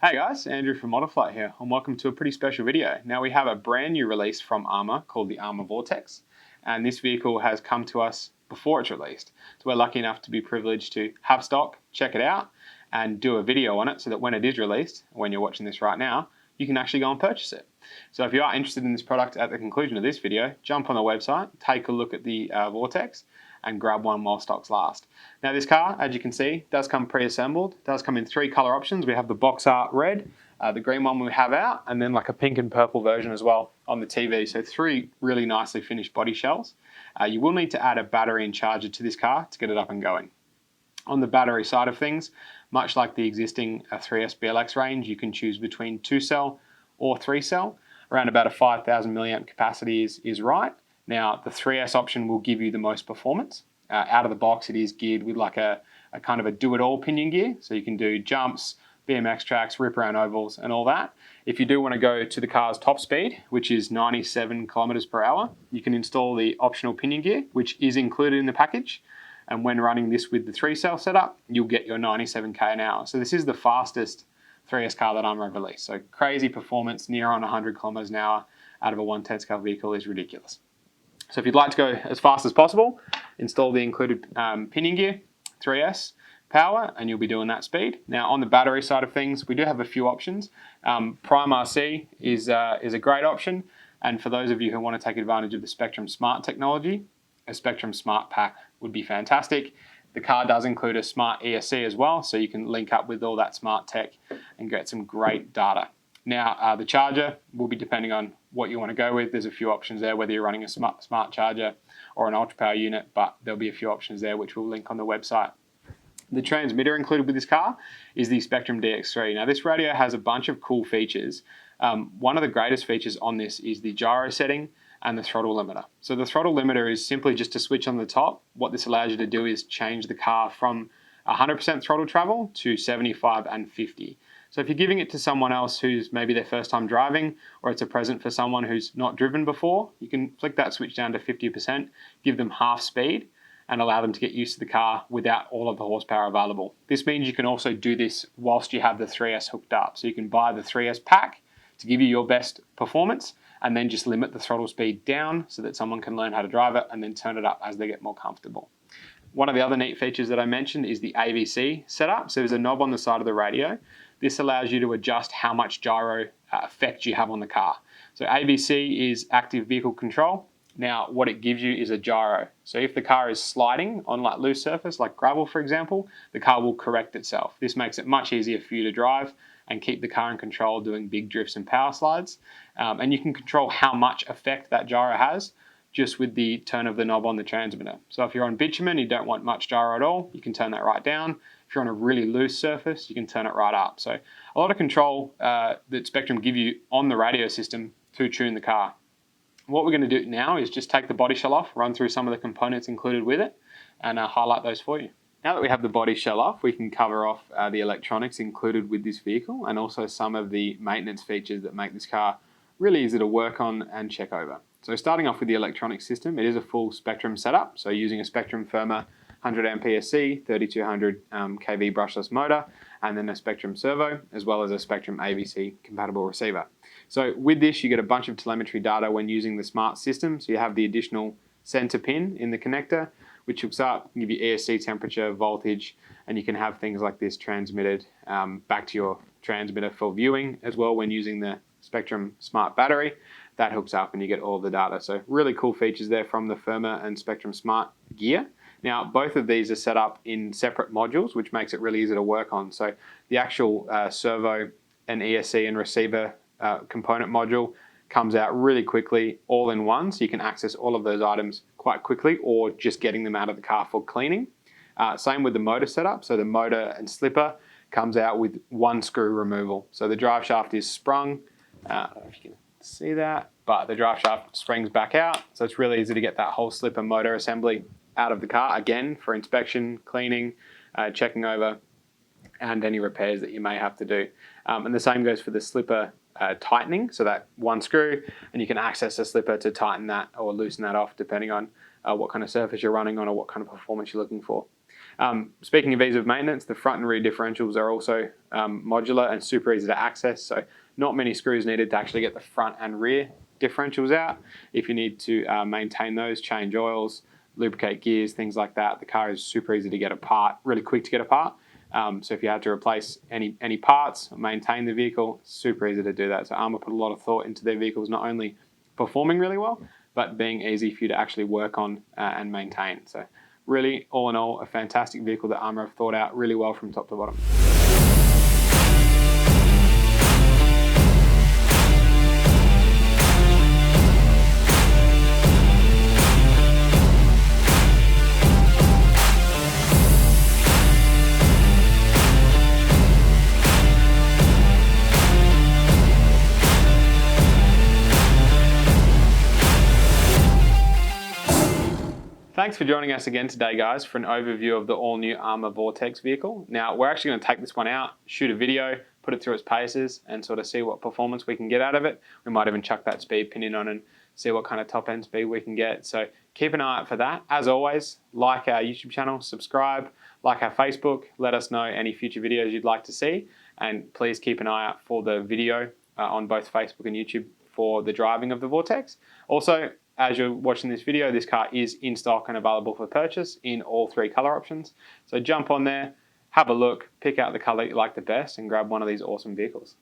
Hey guys, Andrew from Modiflight here, and welcome to a pretty special video. Now we have a brand new release from Arrma called the Arrma Vorteks, and this vehicle has come to us before it's released. So we're lucky enough to be privileged to have stock, check it out, and do a video on it so that when it is released, when you're watching this right now, you can actually go and purchase it. So if you are interested in this product at the conclusion of this video, jump on the website, take a look at the Vorteks, and grab one while stocks last. Now this car, as you can see, does come pre-assembled, does come in three color options. We have the box art red, the green one we have out, and then like a pink and purple version as well on the TV. So three really nicely finished body shells. You will need to add a battery and charger to this car to get it up and going. On the battery side of things, much like the existing 3S BLX range, you can choose between 2-cell or 3-cell. Around about a 5,000 milliamp capacity is right. Now, the 3S option will give you the most performance. Out of the box, it is geared with like a kind of a do-it-all pinion gear. So you can do jumps, BMX tracks, rip around ovals, and all that. If you do want to go to the car's top speed, which is 97 kilometers per hour, you can install the optional pinion gear, which is included in the package. And when running this with the 3-cell setup, you'll get your 97k an hour. So this is the fastest 3S car that Arrma released. So crazy performance, near on 100 kilometers an hour out of a 1/10 scale vehicle is ridiculous. So if you'd like to go as fast as possible, install the included pinion gear, 3S power, and you'll be doing that speed. Now on the battery side of things, we do have a few options. Prime RC is a great option, and for those of you who want to take advantage of the Spektrum Smart technology, a Spektrum Smart pack would be fantastic. The car does include a smart ESC as well, so you can link up with all that smart tech and get some great data. Now, the charger will be depending on what you want to go with. There's a few options there, whether you're running a smart charger or an ultra power unit, but there'll be a few options there which we'll link on the website. The transmitter included with this car is the Spektrum DX3. Now, this radio has a bunch of cool features. One of the greatest features on this is the gyro setting and the throttle limiter. So the throttle limiter is simply just a switch on the top. What this allows you to do is change the car from 100% throttle travel to 75 and 50. So if you're giving it to someone else who's maybe their first time driving, or it's a present for someone who's not driven before, you can flick that switch down to 50%, give them half speed, and allow them to get used to the car without all of the horsepower available. This means you can also do this whilst you have the 3S hooked up. So you can buy the 3S pack to give you your best performance, and then just limit the throttle speed down so that someone can learn how to drive it and then turn it up as they get more comfortable. One of the other neat features that I mentioned is the AVC setup. So there's a knob on the side of the radio. This allows you to adjust how much gyro effect you have on the car. So AVC is active vehicle control. Now, what it gives you is a gyro. So if the car is sliding on like loose surface, like gravel, for example, the car will correct itself. This makes it much easier for you to drive and keep the car in control doing big drifts and power slides. And you can control how much effect that gyro has just with the turn of the knob on the transmitter. So if you're on bitumen, you don't want much gyro at all, you can turn that right down. If you're on a really loose surface, you can turn it right up. So a lot of control that Spektrum give you on the radio system to tune the car. What we're going to do now is just take the body shell off, run through some of the components included with it, and highlight those for you. Now that we have the body shell off, we can cover off the electronics included with this vehicle and also some of the maintenance features that make this car really easy to work on and check over. So starting off with the electronic system, it is a full Spektrum setup. So using a Spektrum firmer 100 amp PSC, 3200 kV brushless motor, and then a Spektrum servo, as well as a Spektrum AVC compatible receiver. So with this, you get a bunch of telemetry data when using the smart system. So you have the additional center pin in the connector, which hooks up, give you ESC temperature, voltage, and you can have things like this transmitted back to your transmitter for viewing as well when using the Spektrum Smart battery. That hooks up and you get all the data. So really cool features there from the firmer and Spektrum Smart gear. Now, both of these are set up in separate modules, which makes it really easy to work on. So the actual servo and ESC and receiver component module comes out really quickly all in one, so you can access all of those items quite quickly or just getting them out of the car for cleaning. Same with the motor setup. So the motor and slipper comes out with one screw removal. So the drive shaft is sprung. I don't know if you can see that, but the drive shaft springs back out. So it's really easy to get that whole slipper motor assembly out of the car, again, for inspection, cleaning, checking over, and any repairs that you may have to do. And the same goes for the slipper tightening, so that one screw, and you can access the slipper to tighten that or loosen that off depending on what kind of surface you're running on or what kind of performance you're looking for. Speaking of ease of maintenance, the front and rear differentials are also modular and super easy to access, so not many screws needed to actually get the front and rear differentials out. If you need to maintain those, change oils, lubricate gears, things like that, the car is super easy to get apart, really quick to get apart. So if you had to replace any parts, maintain the vehicle, super easy to do that. So Arrma put a lot of thought into their vehicles, not only performing really well, but being easy for you to actually work on and maintain. So really, all in all, a fantastic vehicle that Arrma have thought out really well from top to bottom. Thanks for joining us again today, guys, for an overview of the all-new Arrma Vortex vehicle. Now, we're actually going to take this one out, shoot a video, put it through its paces, and sort of see what performance we can get out of it. We might even chuck that speed pin in on and see what kind of top-end speed we can get. So keep an eye out for that. As always, like our YouTube channel, subscribe, like our Facebook, let us know any future videos you'd like to see, and please keep an eye out for the video on both Facebook and YouTube for the driving of the Vortex. Also, as you're watching this video, this car is in stock and available for purchase in all 3 color options. So jump on there, have a look, pick out the color you like the best, and grab one of these awesome vehicles.